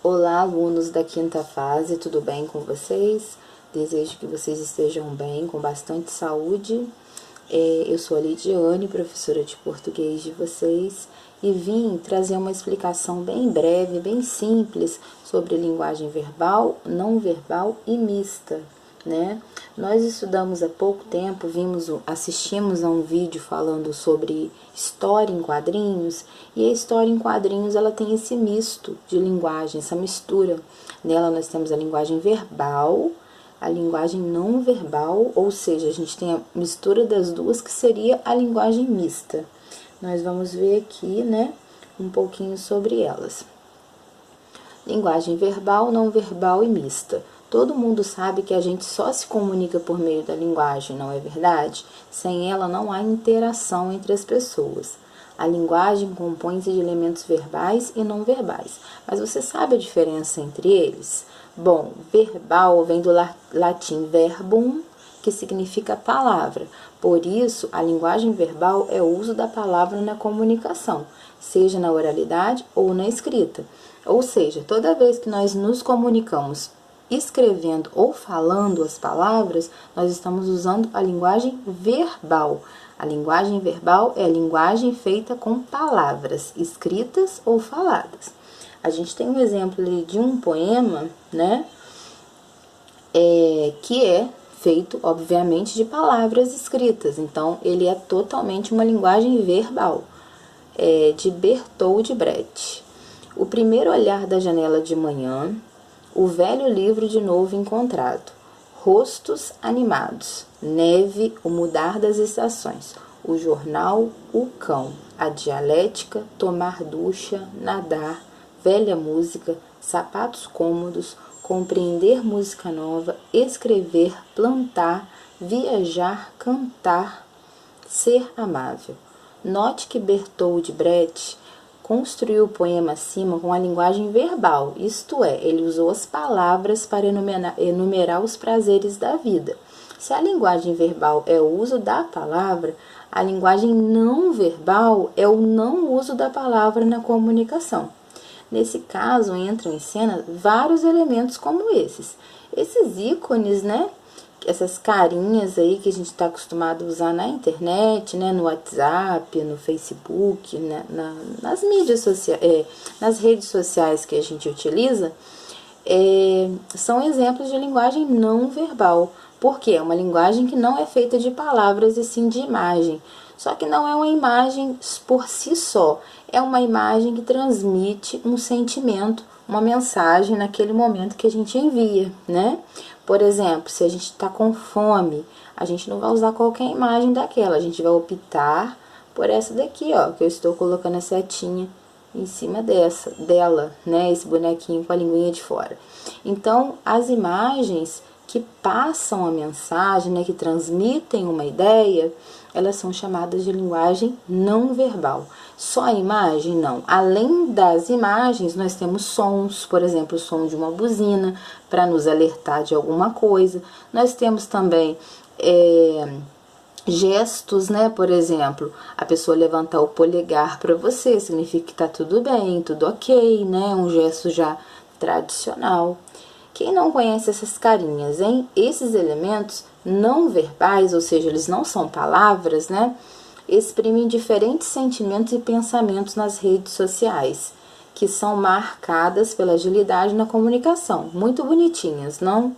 Olá, alunos da quinta fase, tudo bem com vocês? Desejo que vocês estejam bem, com bastante saúde. Eu sou a Lidiane, professora de português de vocês, e vim trazer uma explicação bem breve, bem simples, sobre linguagem verbal, não verbal e mista, né? Nós estudamos há pouco tempo, assistimos a um vídeo falando sobre história em quadrinhos, e a história em quadrinhos ela tem esse misto de linguagem, essa mistura. Nela nós temos a linguagem verbal, a linguagem não verbal, ou seja, a gente tem a mistura das duas, que seria a linguagem mista. Nós vamos ver aqui, né, um pouquinho sobre elas. Linguagem verbal, não verbal e mista. Todo mundo sabe que a gente só se comunica por meio da linguagem, não é verdade? Sem ela não há interação entre as pessoas. A linguagem compõe-se de elementos verbais e não verbais. Mas você sabe a diferença entre eles? Bom, verbal vem do latim verbum, que significa palavra. Por isso, a linguagem verbal é o uso da palavra na comunicação, seja na oralidade ou na escrita. Ou seja, toda vez que nós nos comunicamos escrevendo ou falando as palavras, nós estamos usando a linguagem verbal. A linguagem verbal é a linguagem feita com palavras, escritas ou faladas. A gente tem um exemplo ali de um poema, né, que é feito, obviamente, de palavras escritas. Então, ele é totalmente uma linguagem verbal, de Bertold Brecht. O primeiro olhar da janela de manhã, o velho livro de novo encontrado, rostos animados, neve, o mudar das estações, o jornal, o cão, a dialética, tomar ducha, nadar, velha música, sapatos cômodos, compreender música nova, escrever, plantar, viajar, cantar, ser amável. Note que Bertold Brecht construiu o poema acima com a linguagem verbal, isto é, ele usou as palavras para enumerar os prazeres da vida. Se a linguagem verbal é o uso da palavra, a linguagem não verbal é o não uso da palavra na comunicação. Nesse caso, entram em cena vários elementos como esses. Esses ícones, né? Essas carinhas aí que a gente está acostumado a usar na internet, né, no WhatsApp, no Facebook, né, nas mídias sociais, nas redes sociais que a gente utiliza, são exemplos de linguagem não verbal, porque é uma linguagem que não é feita de palavras e sim de imagem. Só que não é uma imagem por si só, é uma imagem que transmite um sentimento, uma mensagem naquele momento que a gente envia, né? Por exemplo, se a gente está com fome, a gente não vai usar qualquer imagem daquela, a gente vai optar por essa daqui, ó, que eu estou colocando a setinha em cima dela, né? Esse bonequinho com a linguinha de fora. Então, as imagens que passam a mensagem, né, que transmitem uma ideia, elas são chamadas de linguagem não verbal. Só a imagem, não. Além das imagens, nós temos sons, por exemplo, o som de uma buzina, para nos alertar de alguma coisa. Nós temos também gestos, né? Por exemplo, a pessoa levantar o polegar para você, significa que tá tudo bem, tudo ok, né? Um gesto já tradicional. Quem não conhece essas carinhas, hein? Esses elementos não verbais, ou seja, eles não são palavras, né? Exprimem diferentes sentimentos e pensamentos nas redes sociais, que são marcadas pela agilidade na comunicação. Muito bonitinhas, não?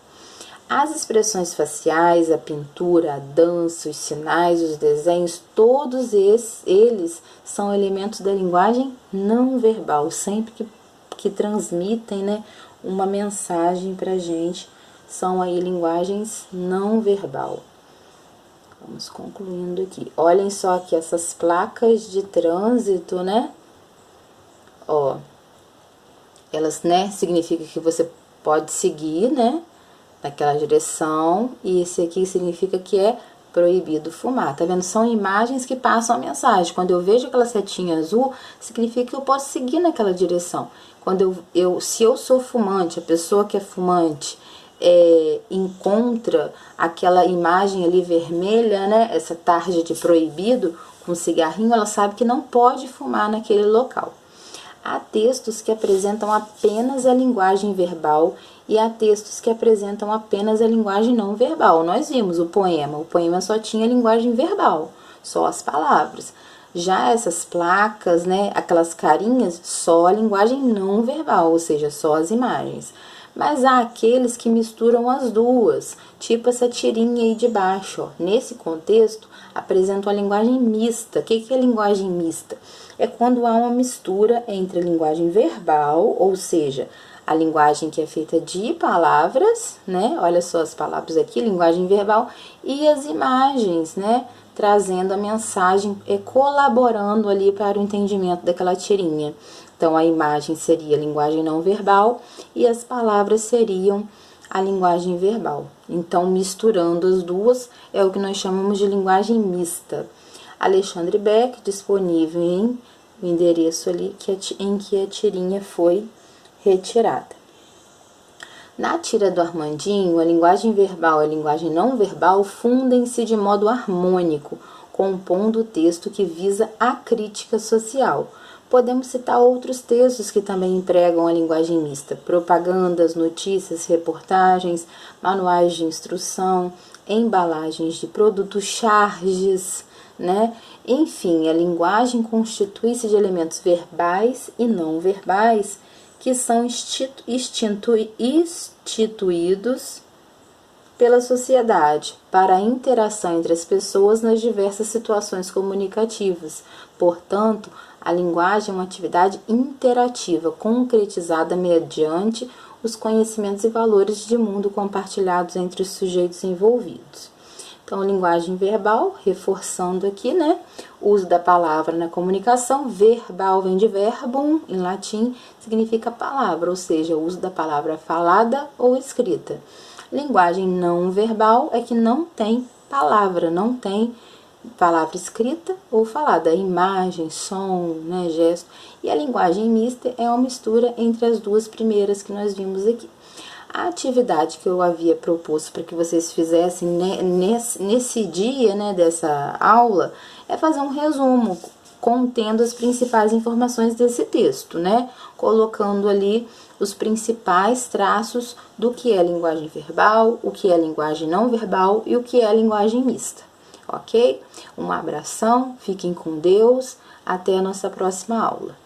As expressões faciais, a pintura, a dança, os sinais, os desenhos, todos eles são elementos da linguagem não verbal, sempre que transmitem, né, uma mensagem pra gente, são aí linguagens não verbal. Vamos concluindo aqui. Olhem só aqui essas placas de trânsito, né? Ó, elas, né, significa que você pode seguir, né, naquela direção, e esse aqui significa que é proibido fumar, tá vendo? São imagens que passam a mensagem. Quando eu vejo aquela setinha azul, significa que eu posso seguir naquela direção. Quando se eu sou fumante, a pessoa que é fumante encontra aquela imagem ali vermelha, né, essa tarja de proibido com cigarrinho, ela sabe que não pode fumar naquele local. Há textos que apresentam apenas a linguagem verbal e há textos que apresentam apenas a linguagem não verbal. Nós vimos o poema só tinha linguagem verbal, só as palavras. Já essas placas, né, aquelas carinhas, só a linguagem não verbal, ou seja, só as imagens. Mas há aqueles que misturam as duas, tipo essa tirinha aí de baixo. Ó. Nesse contexto, apresentam a linguagem mista. O que é linguagem mista? É quando há uma mistura entre a linguagem verbal, ou seja, a linguagem que é feita de palavras, né? Olha só as palavras aqui, linguagem verbal, e as imagens, né? Trazendo a mensagem, colaborando ali para o entendimento daquela tirinha. Então, a imagem seria a linguagem não verbal e as palavras seriam a linguagem verbal. Então, misturando as duas, é o que nós chamamos de linguagem mista. Alexandre Beck, disponível em o endereço ali em que a tirinha foi retirada. Na tira do Armandinho, a linguagem verbal e a linguagem não verbal fundem-se de modo harmônico, compondo o texto que visa a crítica social. Podemos citar outros textos que também empregam a linguagem mista: propagandas, notícias, reportagens, manuais de instrução, embalagens de produtos, charges, né? Enfim, a linguagem constitui-se de elementos verbais e não verbais que são instituídos pela sociedade para a interação entre as pessoas nas diversas situações comunicativas. Portanto, a linguagem é uma atividade interativa, concretizada mediante os conhecimentos e valores de mundo compartilhados entre os sujeitos envolvidos. Então, linguagem verbal, reforçando aqui, né? O uso da palavra na comunicação. Verbal vem de verbum, em latim, significa palavra, ou seja, o uso da palavra falada ou escrita. Linguagem não verbal é que não tem palavra escrita ou falada, imagem, som, né, gesto. E a linguagem mista é uma mistura entre as duas primeiras que nós vimos aqui. A atividade que eu havia proposto para que vocês fizessem nesse dia, né, dessa aula, é fazer um resumo contendo as principais informações desse texto, né, colocando ali os principais traços do que é linguagem verbal, o que é linguagem não verbal e o que é linguagem mista, ok? Um abração, fiquem com Deus, até a nossa próxima aula.